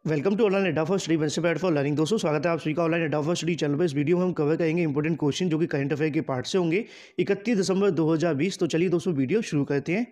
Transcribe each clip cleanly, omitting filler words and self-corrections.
Welcome to online अड्डा for study best for learning. दोस्तों स्वागत है आप सभी का ऑनलाइन अड्डा फॉर स्टडी चैनल पर। इस वीडियो में हम कवर करेंगे इंपॉर्टेंट क्वेश्चन जो कि करंट अफेयर के पार्ट से होंगे 31 दिसंबर 2020। तो चलिए दोस्तों वीडियो शुरू करते हैं।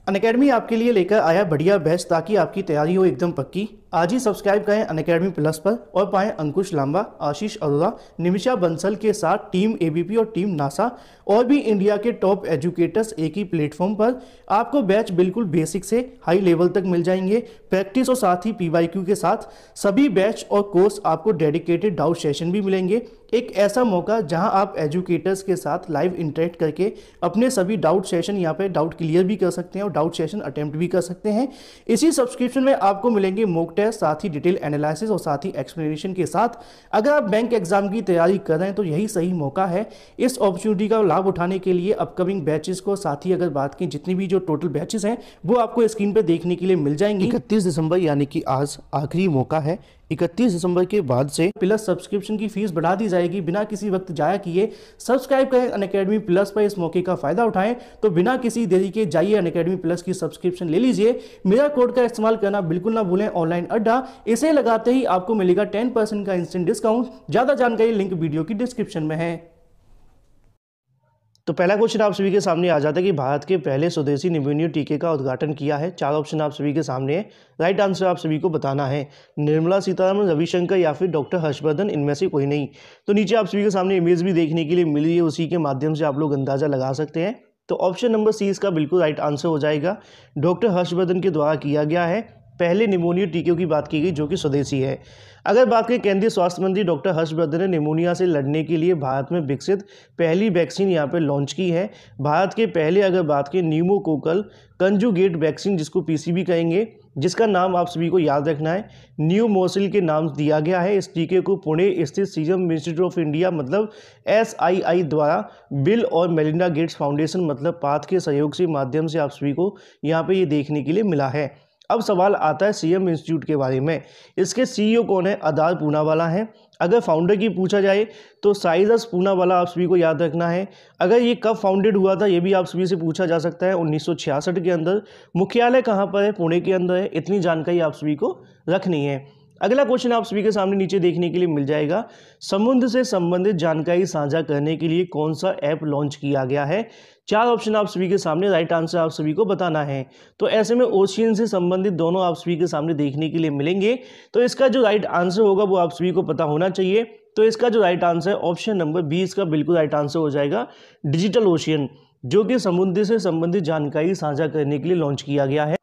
अनअकैडमी आपके लिए लेकर आया बढ़िया बैच ताकि आपकी तैयारी हो एकदम पक्की। आज ही सब्सक्राइब करें अनअकैडमी प्लस पर और पाएं अंकुश लांबा, आशीष अरोड़ा, निमिषा बंसल के साथ टीम एबीपी और टीम नासा और भी इंडिया के टॉप एजुकेटर्स एक ही प्लेटफॉर्म पर। आपको बैच बिल्कुल बेसिक से हाई लेवल तक मिल जाएंगे, प्रैक्टिस और साथ ही पीवाईक्यू के साथ। सभी बैच और कोर्स आपको डेडिकेटेड डाउट सेशन भी मिलेंगे। एक ऐसा मौका जहां आप एजुकेटर्स के साथ लाइव इंटरेक्ट करके अपने सभी डाउट सेशन यहाँ पे डाउट क्लियर भी कर सकते हैं और डाउट सेशन अटेम्प्ट भी कर सकते हैं। इसी सब्सक्रिप्शन में आपको मिलेंगे मॉक टेस्ट, साथ ही डिटेल एनालिसिस और साथ ही एक्सप्लेनेशन के साथ। अगर आप बैंक एग्जाम की तैयारी कर रहे हैं तो यही सही मौका है इस अपॉर्चुनिटी का लाभ उठाने के लिए। अपकमिंग बैचेस को साथ ही अगर बात की जितनी भी जो टोटल बैचेस हैं वो आपको स्क्रीन पर देखने के लिए मिल जाएंगी। 31 दिसंबर यानी कि आज आखिरी मौका है। 31 दिसंबर के बाद से प्लस सब्सक्रिप्शन की फीस बढ़ा दी जाएगी। बिना किसी वक्त जाया किए सब्सक्राइब करें अनअकैडमी प्लस पर, इस मौके का फायदा उठाएं। तो बिना किसी देरी के जाइए अनअकैडमी प्लस की सब्सक्रिप्शन ले लीजिए। मेरा कोड का इस्तेमाल करना बिल्कुल ना भूलें, ऑनलाइन अड्डा। इसे लगाते ही आपको मिलेगा 10% का इंस्टेंट डिस्काउंट। ज्यादा जानकारी लिंक वीडियो की डिस्क्रिप्शन में है। तो पहला क्वेश्चन आप सभी के सामने आ जाता है कि भारत के पहले स्वदेशी निमोनिया टीके का उद्घाटन किया है। 4 ऑप्शन आप सभी के सामने है। राइट आंसर आप सभी को बताना है। निर्मला सीतारमण, रविशंकर या फिर डॉक्टर हर्षवर्धन, इनमें से कोई नहीं। तो नीचे आप सभी के सामने इमेज भी देखने के लिए मिल रही है, उसी के माध्यम से आप लोग अंदाजा लगा सकते हैं। तो ऑप्शन नंबर सी इसका बिल्कुल राइट आंसर हो जाएगा। डॉक्टर हर्षवर्धन के द्वारा किया गया है। पहले निमोनिया टीके की बात की गई जो कि स्वदेशी है। अगर बात करें केंद्रीय स्वास्थ्य मंत्री डॉक्टर हर्षवर्धन ने निमोनिया से लड़ने के लिए भारत में विकसित पहली वैक्सीन यहाँ पे लॉन्च की है। भारत के पहले अगर बात करें न्यूमोकोकल कंजुगेट वैक्सीन, जिसको पीसीवी कहेंगे, जिसका नाम आप सभी को याद रखना है न्यूमोसिल के नाम दिया गया है। इस टीके को पुणे स्थित सीरम इंस्टीट्यूट ऑफ इंडिया मतलब SII द्वारा बिल और मेलिंडा गेट्स फाउंडेशन मतलब पाथ के सहयोग से माध्यम से आप सभी को यहाँ पे ये देखने के लिए मिला है। अब सवाल आता है सीरम इंस्टीट्यूट के बारे में। इसके CEO कौन है? आधार पूनावाला है। अगर फाउंडर की पूछा जाए तो साइरस पूनावाला आप सभी को याद रखना है। अगर ये कब फाउंडेड हुआ था ये भी आप सभी से पूछा जा सकता है। 1966 के अंदर। मुख्यालय कहाँ पर है? पुणे के अंदर है। इतनी जानकारी आप सभी को रखनी है। अगला क्वेश्चन आप सभी के सामने नीचे देखने के लिए मिल जाएगा। समुद्र से संबंधित जानकारी साझा करने के लिए कौन सा ऐप लॉन्च किया गया है? 4 ऑप्शन आप सभी के सामने, राइट आंसर आप सभी को बताना है। तो ऐसे में ओशियन से संबंधित दोनों आप सभी के सामने देखने के लिए मिलेंगे। तो इसका जो राइट आंसर होगा वो आप सभी को पता होना चाहिए। तो इसका जो राइट आंसर है ऑप्शन नंबर बी इसका बिल्कुल राइट आंसर हो जाएगा। डिजिटल ओशियन, जो कि समुद्र से संबंधित जानकारी साझा करने के लिए लॉन्च किया गया है।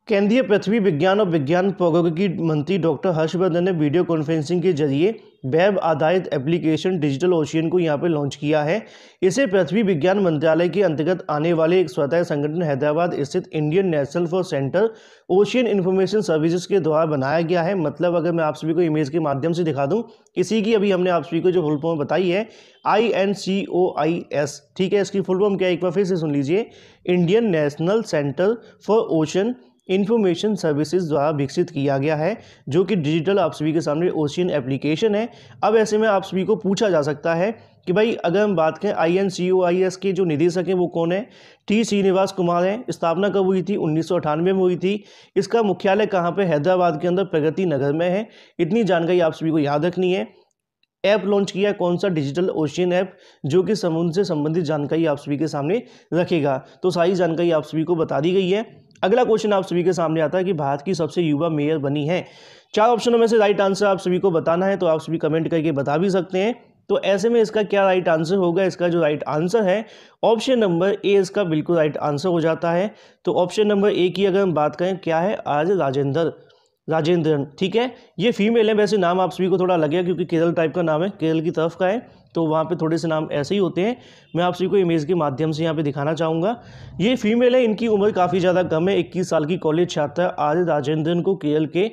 केंद्रीय पृथ्वी विज्ञान और विज्ञान प्रौद्योगिकी मंत्री डॉक्टर हर्षवर्धन ने वीडियो कॉन्फ्रेंसिंग के जरिए वेब आधारित एप्लीकेशन डिजिटल ओशियन को यहाँ पे लॉन्च किया है। इसे पृथ्वी विज्ञान मंत्रालय के अंतर्गत आने वाले एक स्वतंत्र संगठन हैदराबाद स्थित Indian national for centre ocean information services के द्वारा बनाया गया है। मतलब अगर मैं आप सभी को इमेज के माध्यम से दिखा दूँ, इसी की अभी हमने आप सभी को जो फुल फॉर्म बताई है INCOIS, ठीक है। इसकी फुल फॉर्म क्या है एक बार फिर से सुन लीजिए। Indian national centre for ocean information services द्वारा विकसित किया गया है, जो कि डिजिटल आप सभी के सामने ओशियन एप्लीकेशन है। अब ऐसे में आप सभी को पूछा जा सकता है कि भाई अगर हम बात करें INCOIS के जो निदेशक हैं वो कौन है? T श्रीनिवास कुमार हैं। स्थापना कब हुई थी? 1998 में हुई थी। इसका मुख्यालय कहाँ पे? हैदराबाद के अंदर प्रगति नगर में है। इतनी जानकारी आप सभी को याद रखनी है। ऐप लॉन्च किया कौन सा? डिजिटल ओशियन ऐप, जो कि समुद्र से संबंधित जानकारी आप सभी के सामने रखेगा। तो सारी जानकारी आप सभी को बता दी गई है। अगला क्वेश्चन आप सभी के सामने आता है कि भारत की सबसे युवा मेयर बनी है। 4 ऑप्शनों में से राइट आंसर आप सभी को बताना है। तो आप सभी कमेंट करके बता भी सकते हैं। तो ऐसे में इसका क्या राइट आंसर होगा? इसका जो राइट आंसर है ऑप्शन नंबर ए इसका बिल्कुल राइट आंसर हो जाता है। तो ऑप्शन नंबर ए की अगर हम बात करें, क्या है? आज राजेंद्रन, ठीक है। ये फीमेल है। वैसे नाम आप सभी को थोड़ा लगेगा क्योंकि केरल टाइप का नाम है, केरल की तरफ का है, तो वहाँ पे थोड़े से नाम ऐसे ही होते हैं। मैं आप सभी को इमेज के माध्यम से यहाँ पे दिखाना चाहूँगा। ये फीमेल है, इनकी उम्र काफ़ी ज़्यादा कम है। 21 साल की कॉलेज छात्रा आर राजेंद्रन को केरल के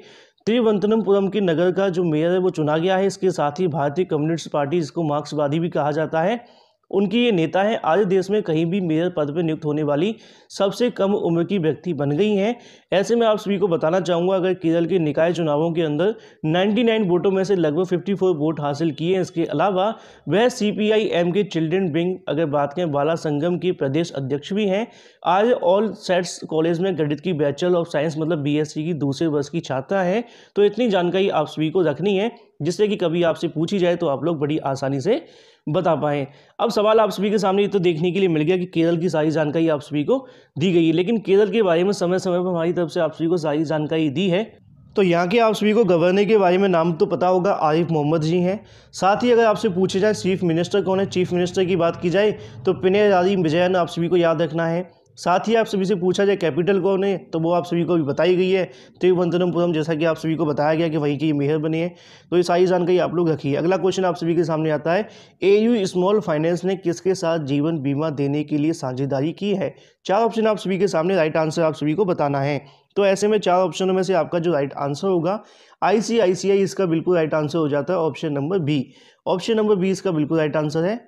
तिरुवनंतपुरम के नगर का जो मेयर है वो चुना गया है। इसके साथ ही भारतीय कम्युनिस्ट पार्टी, जिसको मार्क्सवादी भी कहा जाता है, उनकी ये नेता हैं। आज देश में कहीं भी मेयर पद पर नियुक्त होने वाली सबसे कम उम्र की व्यक्ति बन गई हैं। ऐसे में आप सभी को बताना चाहूँगा, अगर केरल के निकाय चुनावों के अंदर 99 वोटों में से लगभग 54 वोट हासिल किए। इसके अलावा वह CPI-M के चिल्ड्रन विंग अगर बात करें बाला संगम के प्रदेश अध्यक्ष भी हैं। आज ऑल सेट्स कॉलेज में गणित की बैचलर ऑफ साइंस मतलब BSc की दूसरे वर्ष की छात्रा है। तो इतनी जानकारी आप सभी को रखनी है, जिससे कि कभी आपसे पूछी जाए तो आप लोग बड़ी आसानी से बता पाएं। अब सवाल आप सभी के सामने ये तो देखने के लिए मिल गया कि केरल की सारी जानकारी आप सभी को दी गई है, लेकिन केरल के बारे में समय समय पर हमारी तरफ से आप सभी को सारी जानकारी दी है। तो यहाँ के आप सभी को गवर्नर के बारे में नाम तो पता होगा, आरिफ मोहम्मद जी हैं। साथ ही अगर आपसे पूछे जाए चीफ मिनिस्टर कौन है, चीफ मिनिस्टर की बात की जाए तो पिनराई विजयन आप सभी को याद रखना है। साथ ही आप सभी से पूछा जाए कैपिटल कौन है, तो वो आप सभी को भी बताई गई है, तिरुवनंतपुरम, जैसा कि आप सभी को बताया गया कि वहीं की मेयर बनी है। तो ये सारी जानकारी आप लोग रखिए। अगला क्वेश्चन आप सभी के सामने आता है, AU स्मॉल फाइनेंस ने किसके साथ जीवन बीमा देने के लिए साझेदारी की है। 4 ऑप्शन आप सभी के सामने, राइट आंसर आप सभी को बताना है। तो ऐसे में 4 ऑप्शनों में से आपका जो राइट आंसर होगा ICICI, इसका बिल्कुल राइट आंसर हो जाता है option number B. Option number B इसका बिल्कुल राइट आंसर है।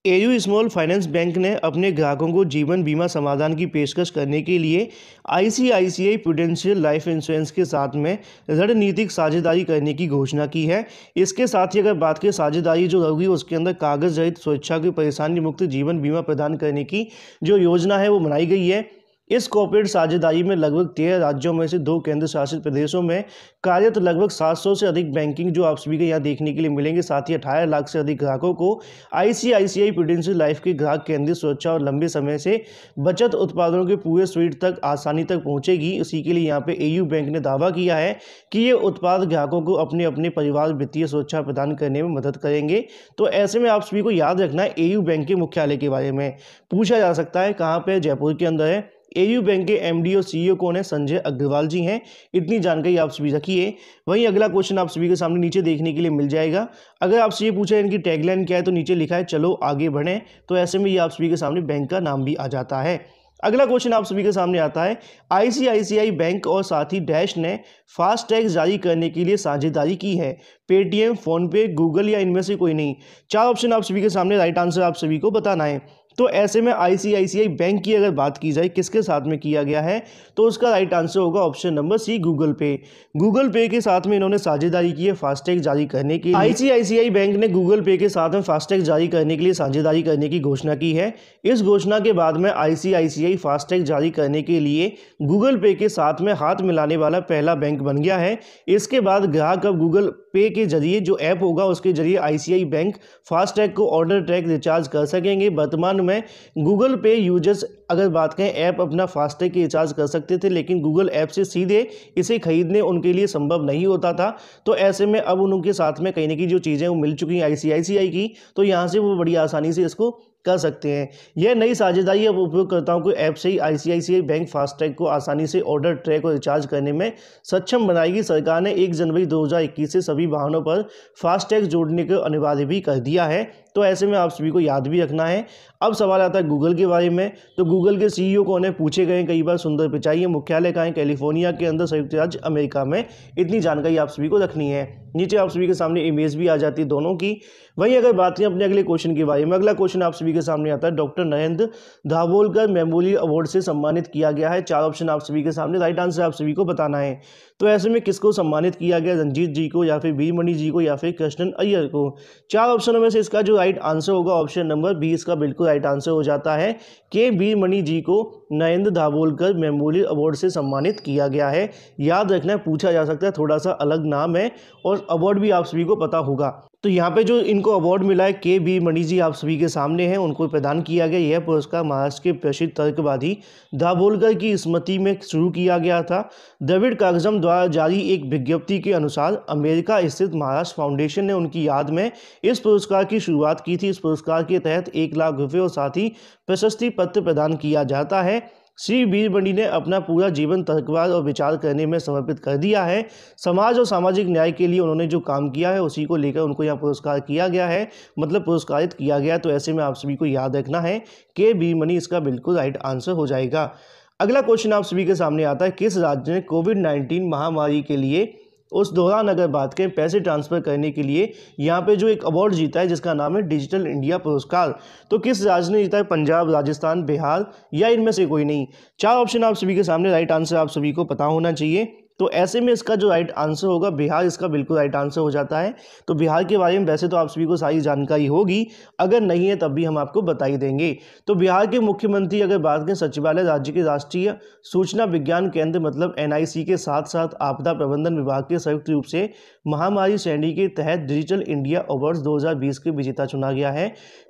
AU स्मॉल फाइनेंस बैंक ने अपने ग्राहकों को जीवन बीमा समाधान की पेशकश करने के लिए ICICI प्रूडेंशियल लाइफ इंश्योरेंस के साथ में रणनीतिक साझेदारी करने की घोषणा की है। इसके साथ ही अगर बात करें साझेदारी जो होगी, उसके अंदर कागज रहित स्वेच्छा की परेशानी मुक्त जीवन बीमा प्रदान करने की जो योजना है वो बनाई गई है। इस कॉर्पोरेट साझेदारी में लगभग 13 राज्यों में से 2 केंद्र शासित प्रदेशों में कार्यरत लगभग 700 से अधिक बैंकिंग जो आप सभी को यहाँ देखने के लिए मिलेंगे। साथ ही 18 लाख से अधिक ग्राहकों को ICICI प्रूडेंशियल लाइफ के ग्राहक केंद्रित सुरक्षा और लंबे समय से बचत उत्पादों के पूरे स्वीट तक आसानी तक पहुँचेगी। इसी के लिए यहाँ पे AU बैंक ने दावा किया है कि ये उत्पाद ग्राहकों को अपने अपने परिवार वित्तीय सुरक्षा प्रदान करने में मदद करेंगे। तो ऐसे में आप सभी को याद रखना है, AU बैंक के मुख्यालय के बारे में पूछा जा सकता है, कहाँ पे, जयपुर के अंदर है। AU बैंक के MD और CEO कौन है, संजय अग्रवाल जी हैं। इतनी जानकारी आप सभी रखिए। वहीं अगला क्वेश्चन आप सभी के सामने नीचे देखने के लिए मिल जाएगा। अगर आपसे ये पूछा है इनकी टैगलाइन क्या है, तो नीचे लिखा है चलो आगे बढ़ें। तो ऐसे में ये आप सभी के सामने बैंक का नाम भी आ जाता है। अगला क्वेश्चन आप सभी के सामने आता है, ICICI बैंक और साथ ही डैश ने फास्टैग जारी करने के लिए साझेदारी की है। पेटीएम, फोनपे, गूगल या इनमें से कोई नहीं। 4 ऑप्शन आप सभी के सामने, राइट आंसर आप सभी को बताना है। तो ऐसे में ICICI बैंक की अगर बात की जाए किसके साथ में किया गया है, तो उसका राइट आंसर होगा ऑप्शन नंबर सी, गूगल पे। गूगल पे के साथ में इन्होंने साझेदारी की है फास्टैग जारी करने के लिए। ICICI बैंक ने गूगल पे के साथ में फास्टैग जारी करने के लिए साझेदारी करने की घोषणा की है। इस घोषणा के बाद में ICICI फास्टैग जारी करने के लिए गूगल पे के साथ में हाथ मिलाने वाला पहला बैंक बन गया है। इसके बाद ग्राहक अब गूगल पे के जरिए जो ऐप होगा उसके जरिए ICICI बैंक फास्टैग को ऑर्डर, ट्रैक, रिचार्ज कर सकेंगे। वर्तमान में गूगल पे यूजर्स अगर बात करें ऐप अपना फास्टैग के रिचार्ज कर सकते थे, लेकिन गूगल ऐप से सीधे इसे खरीदने उनके लिए संभव नहीं होता था। तो ऐसे में अब उनके साथ में कहीं ना कहीं जो चीज़ें वो मिल चुकी हैं ICICI की, तो यहाँ से वो बड़ी आसानी से इसको कर सकते हैं। यह नई साझेदारी अब उपयोगकर्ताओं को ऐप से ही ICICI बैंक फास्टैग को आसानी से ऑर्डर, ट्रैक और रिचार्ज करने में सक्षम बनाएगी। सरकार ने 1 जनवरी 2021 से सभी वाहनों पर फास्टैग जोड़ने को अनिवार्य भी कर दिया है। तो ऐसे में आप सभी को याद भी रखना है। अब सवाल आता है गूगल के बारे में। तो गूगल के CEO कौन है, पूछे गए कई बार। सुंदर पिचाई है। मुख्यालय कहाँ है, कैलिफोर्निया के अंदर, संयुक्त राज्य अमेरिका में। इतनी जानकारी आप सभी को रखनी है। नीचे आप सभी के सामने इमेज भी आ जाती है दोनों की। वहीं अगर बात करें अपने अगले क्वेश्चन के बारे में, अगला क्वेश्चन आप सभी के सामने आता है, doctor Narendra Dabholkar memorial award से सम्मानित किया गया है। 4 ऑप्शन आप सभी के सामने, राइट आंसर आप सभी को बताना है। तो ऐसे में किसको सम्मानित किया गया, रंजीत जी को या फिर वीरमणि जी को या फिर कृष्णन अय्यर को। 4 ऑप्शनों में से इसका जो राइट आंसर होगा ऑप्शन नंबर बी इसका बिल्कुल राइट आंसर हो जाता है कि वीरमणि जी को नरेंद्र दाभोलकर मेमोरियल अवार्ड से सम्मानित किया गया है। याद रखना है, पूछा जा सकता है, थोड़ा सा अलग नाम है और अवार्ड भी आप सभी को पता होगा। तो यहाँ पे जो इनको अवार्ड मिला है के वीरमणि जी आप सभी के सामने हैं, उनको प्रदान किया गया। यह पुरस्कार महाराष्ट्र के प्रसिद्ध तर्कवादी दाभोलकर की स्मृति में शुरू किया गया था। द्रविड़ कागजम द्वारा जारी एक विज्ञप्ति के अनुसार अमेरिका स्थित महाराष्ट्र फाउंडेशन ने उनकी याद में इस पुरस्कार की शुरुआत की थी। इस पुरस्कार के तहत 1 लाख रुपये और साथ ही प्रशस्ति पत्र प्रदान किया जाता है। श्री वीरमणि ने अपना पूरा जीवन तर्कवाद और विचार करने में समर्पित कर दिया है। समाज और सामाजिक न्याय के लिए उन्होंने जो काम किया है उसी को लेकर उनको यहाँ पुरस्कार किया गया है, मतलब पुरस्कारित किया गया। तो ऐसे में आप सभी को याद रखना है कि वीरमणि इसका बिल्कुल राइट आंसर हो जाएगा। अगला क्वेश्चन आप सभी के सामने आता है, किस राज्य ने कोविड-19 महामारी के लिए उस दौरान अगर बात करें पैसे ट्रांसफ़र करने के लिए यहाँ पे जो एक अवार्ड जीता है जिसका नाम है डिजिटल इंडिया पुरस्कार, तो किस राज्य ने जीता है? पंजाब, राजस्थान, बिहार या इनमें से कोई नहीं। 4 ऑप्शन आप सभी के सामने, राइट आंसर आप सभी को पता होना चाहिए। तो ऐसे में इसका जो राइट आंसर होगा बिहार, इसका बिल्कुल राइट आंसर हो जाता है। तो बिहार के बारे में वैसे तो आप सभी को सारी जानकारी होगी, अगर नहीं है तब भी हम आपको बता ही देंगे। तो बिहार के मुख्यमंत्री अगर बात करें, सचिवालय राज्य के राष्ट्रीय सूचना विज्ञान केंद्र मतलब एनआईसी के साथ साथ आपदा प्रबंधन विभाग के संयुक्त रूप से महामारी श्रेणी के तहत डिजिटल इंडिया अवार्ड्स 2020 के विजेता चुना गया है।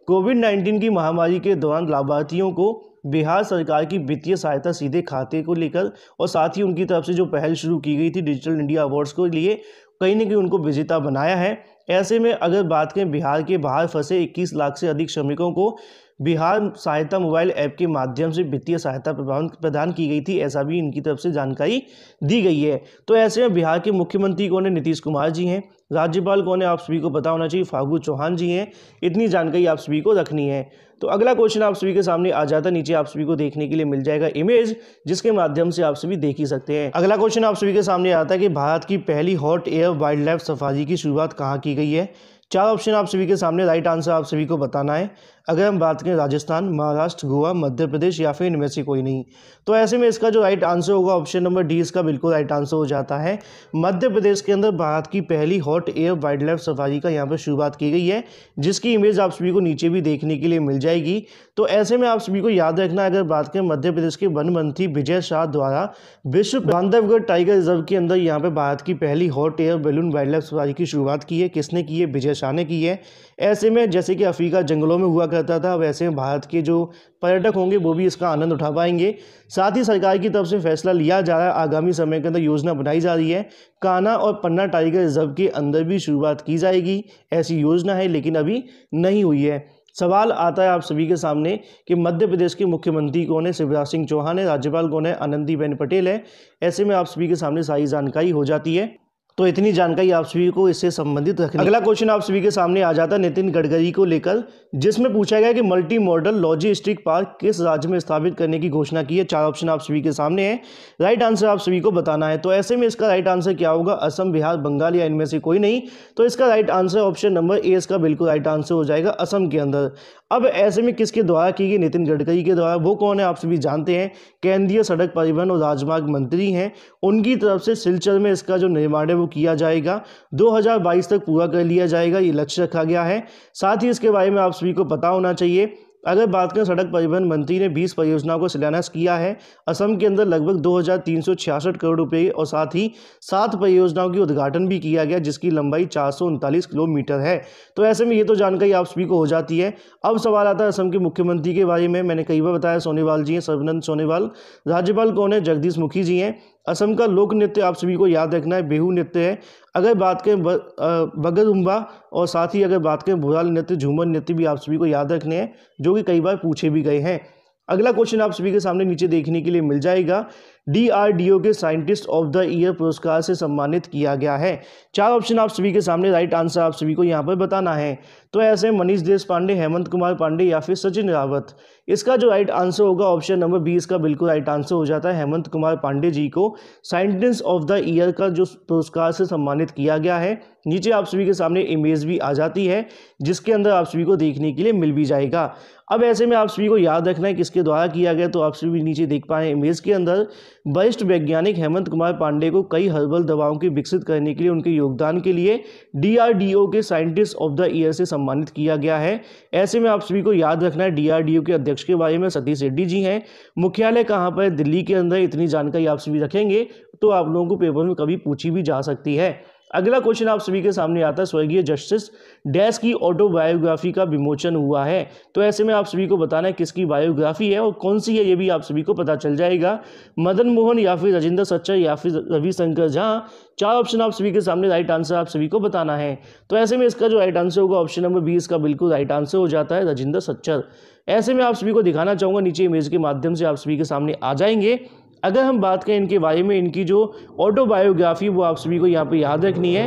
कोविड-19 की महामारी के दौरान लाभार्थियों को बिहार सरकार की वित्तीय सहायता सीधे खाते को लेकर और साथ ही उनकी तरफ से जो पहल शुरू की गई थी डिजिटल इंडिया अवार्ड्स को लिए, कहीं ना कहीं उनको विजेता बनाया है। ऐसे में अगर बात करें बिहार के बाहर फंसे 21 लाख से अधिक श्रमिकों को बिहार सहायता मोबाइल ऐप के माध्यम से वित्तीय सहायता प्रदान की गई थी, ऐसा भी इनकी तरफ से जानकारी दी गई है। तो ऐसे में बिहार के मुख्यमंत्री कौन है? नीतीश कुमार जी हैं। राज्यपाल कौन है? आप सभी को पता होना चाहिए, फागू चौहान जी हैं। इतनी जानकारी आप सभी को रखनी है। तो अगला क्वेश्चन आप सभी के सामने आ जाता है, नीचे आप सभी को देखने के लिए मिल जाएगा इमेज, जिसके माध्यम से आप सभी देख ही सकते हैं। अगला क्वेश्चन आप सभी के सामने आता है कि भारत की पहली hot air wild life safari की शुरुआत कहाँ की गई है? 4 ऑप्शन आप सभी के सामने, राइट आंसर आप सभी को बताना है। अगर हम बात करें राजस्थान, महाराष्ट्र, गोवा, मध्य प्रदेश या फिर इनमें से कोई नहीं, तो ऐसे में इसका जो राइट आंसर होगा ऑप्शन नंबर डी, इसका बिल्कुल राइट आंसर हो जाता है। मध्य प्रदेश के अंदर भारत की पहली hot air wild life safari का यहाँ पर शुरुआत की गई है, जिसकी इमेज आप सभी को नीचे भी देखने के लिए मिल जाएगी। तो ऐसे में आप सभी को याद रखना, अगर बात करें मध्य प्रदेश के वन मंत्री विजय शाह द्वारा विश्व बांधवगढ़ टाइगर रिजर्व के अंदर यहाँ पे भारत की पहली hot air balloon wild life safari की शुरुआत की है। किसने की है? विजय शाह ने की है। ऐसे में जैसे कि अफ्रीका जंगलों में हुआ करता था, वैसे में भारत के जो पर्यटक होंगे वो भी इसका आनंद उठा पाएंगे। साथ ही सरकार की तरफ से फैसला लिया जा रहा है, आगामी समय के अंदर योजना बनाई जा रही है, कान्हा और पन्ना टाइगर रिजर्व के अंदर भी शुरुआत की जाएगी। ऐसी योजना है लेकिन अभी नहीं हुई है। सवाल आता है आप सभी के सामने कि मध्य प्रदेश के मुख्यमंत्री कौन है? शिवराज सिंह चौहान है। राज्यपाल कौन है? आनंदीबेन पटेल है। ऐसे में आप सभी के सामने सारी जानकारी हो जाती है। तो इतनी जानकारी आप सभी को इससे संबंधित रखनी। अगला क्वेश्चन आप सभी के सामने आ जाता है नितिन गडकरी को लेकर, जिसमें पूछा गया कि मल्टी मॉडल लॉजिस्टिक पार्क किस राज्य में स्थापित करने की घोषणा की है। 4 ऑप्शन आप सभी के सामने है, राइट आंसर आप सभी को बताना है। तो ऐसे में इसका राइट आंसर क्या होगा? असम, बिहार, बंगाल या इनमें से कोई नहीं। तो इसका right answer option number A, इसका बिल्कुल राइट आंसर हो जाएगा, असम के अंदर। अब ऐसे में किसके द्वारा की गई? नितिन गडकरी के द्वारा। वो कौन है? आप सभी जानते हैं, केंद्रीय सड़क परिवहन और राजमार्ग मंत्री हैं। उनकी तरफ से सिलचर में इसका जो निर्माण है वो किया जाएगा, 2022 तक पूरा कर लिया जाएगा, ये लक्ष्य रखा गया है। साथ ही इसके बारे में आप सभी को पता होना चाहिए, अगर बात करें सड़क परिवहन मंत्री ने 20 परियोजनाओं को शिलान्यास किया है असम के अंदर, लगभग 2366 करोड़ रुपए, और साथ ही 7 परियोजनाओं की उद्घाटन भी किया गया जिसकी लंबाई 439 किलोमीटर है। तो ऐसे में ये तो जानकारी आप सभी को हो जाती है। अब सवाल आता है असम के मुख्यमंत्री के बारे में। मैंने कई बार बताया, सोनोवाल जी हैं, सर्बानंद सोनोवाल। राज्यपाल कौन है? जगदीश मुखी जी हैं। असम का लोक नृत्य आप सभी को याद रखना है, बिहू नृत्य है। अगर बात करें बगरुम्बा, और साथ ही अगर बात करें भोराल नृत्य, झूमर नृत्य भी आप सभी को याद रखने हैं, जो कि कई बार पूछे भी गए हैं। अगला क्वेश्चन आप सभी के सामने नीचे देखने के लिए मिल जाएगा, DRDO के साइंटिस्ट ऑफ द ईयर पुरस्कार से सम्मानित किया गया है। 4 ऑप्शन आप सभी के सामने, राइट आंसर आप सभी को यहाँ पर बताना है। तो ऐसे मनीष देशपांडे, हेमंत कुमार पांडे या फिर सचिन रावत। इसका जो राइट आंसर होगा ऑप्शन नंबर बी, इसका बिल्कुल राइट आंसर हो जाता है। हेमंत कुमार पांडे जी को साइंटिस्ट ऑफ द ईयर का जो पुरस्कार से सम्मानित किया गया है। नीचे आप सभी के सामने इमेज भी आ जाती है, जिसके अंदर आप सभी को देखने के लिए मिल भी जाएगा। अब ऐसे में आप सभी को याद रखना है किसके द्वारा किया गया, तो आप सभी नीचे देख पाए इमेज के अंदर, वरिष्ठ वैज्ञानिक हेमंत कुमार पांडे को कई हर्बल दवाओं की विकसित करने के लिए उनके योगदान के लिए DRDO के साइंटिस्ट ऑफ द ईयर से सम्मानित किया गया है। ऐसे में आप सभी को याद रखना है DRDO के अध्यक्ष के बारे में सतीश रेड्डी जी हैं। मुख्यालय कहाँ पर है? दिल्ली के अंदर। इतनी जानकारी आप सभी रखेंगे तो आप लोगों को पेपर में कभी पूछी भी जा सकती है। अगला क्वेश्चन आप सभी के सामने आता है, स्वर्गीय जस्टिस डैश की ऑटोबायोग्राफी का विमोचन हुआ है। तो ऐसे में आप सभी को बताना है किसकी बायोग्राफी है और कौन सी है, ये भी आप सभी को पता चल जाएगा। मदन मोहन या फिर राजेंद्र सच्चर या फिर रविशंकर झा। 4 ऑप्शन आप सभी के सामने, राइट आंसर आप सभी को बताना है। तो ऐसे में इसका जो राइट आंसर होगा ऑप्शन नंबर बी, इसका बिल्कुल राइट आंसर हो जाता है, राजेंद्र सच्चर। ऐसे में आप सभी को दिखाना चाहूँगा, नीचे इमेज के माध्यम से आप सभी के सामने आ जाएंगे। अगर हम बात करें इनके बारे में, इनकी जो ऑटोबायोग्राफी वो आप सभी को यहाँ पे याद रखनी है।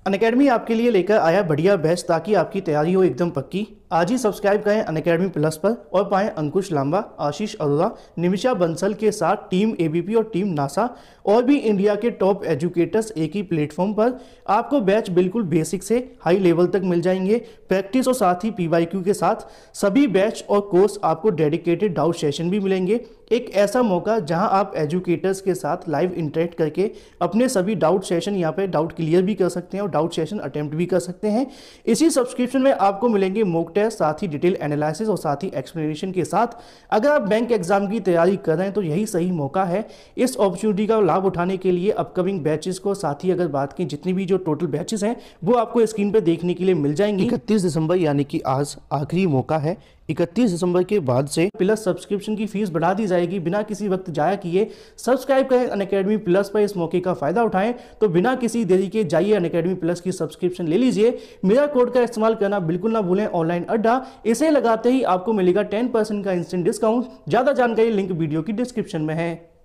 अनअकैडमी आपके लिए लेकर आया बढ़िया बैच ताकि आपकी तैयारी हो एकदम पक्की। आज ही सब्सक्राइब करें अनअकैडमी प्लस पर और पाएं अंकुश लांबा, आशीष अरोड़ा, निमिषा बंसल के साथ टीम एबीपी और टीम नासा और भी इंडिया के टॉप एजुकेटर्स एक ही प्लेटफॉर्म पर। आपको बैच बिल्कुल बेसिक से हाई लेवल तक मिल जाएंगे, प्रैक्टिस और साथ ही पीवाईक्यू के साथ। सभी बैच और कोर्स आपको डेडिकेटेड डाउट सेशन भी मिलेंगे। एक ऐसा मौका जहां आप एजुकेटर्स के साथ लाइव इंटरेक्ट करके अपने सभी डाउट सेशन यहाँ पे डाउट क्लियर भी कर सकते हैं और डाउट सेशन अटेम्प्ट भी कर सकते हैं। इसी सब्सक्रिप्शन में आपको मिलेंगे मॉक टेस्ट, साथ ही डिटेल एनालिसिस और साथ ही एक्सप्लेनेशन के साथ। अगर आप बैंक एग्जाम की तैयारी कर रहे हैं तो यही सही मौका है इस अपॉर्चुनिटी का लाभ उठाने के लिए। अपकमिंग बैचेस को साथ ही अगर बात की जितनी भी जो टोटल बैचेस हैं वो आपको स्क्रीन पर देखने के लिए मिल जाएंगे। 31 दिसंबर यानी कि आज आखिरी मौका है। 31 दिसंबर के बाद से प्लस सब्सक्रिप्शन की फीस बढ़ा दी जाएगी। बिना किसी वक्त जाया किए सब्सक्राइब करें अनअकैडमी प्लस पर, इस मौके का फायदा उठाएं। तो बिना किसी देरी के जाइए अनअकैडमी प्लस की सब्सक्रिप्शन ले लीजिए। मेरा कोड का इस्तेमाल करना बिल्कुल ना भूलें, ऑनलाइन अड्डा। इसे लगाते ही आपको मिलेगा 10% का इंस्टेंट डिस्काउंट। ज्यादा जानकारी लिंक वीडियो की डिस्क्रिप्शन में है।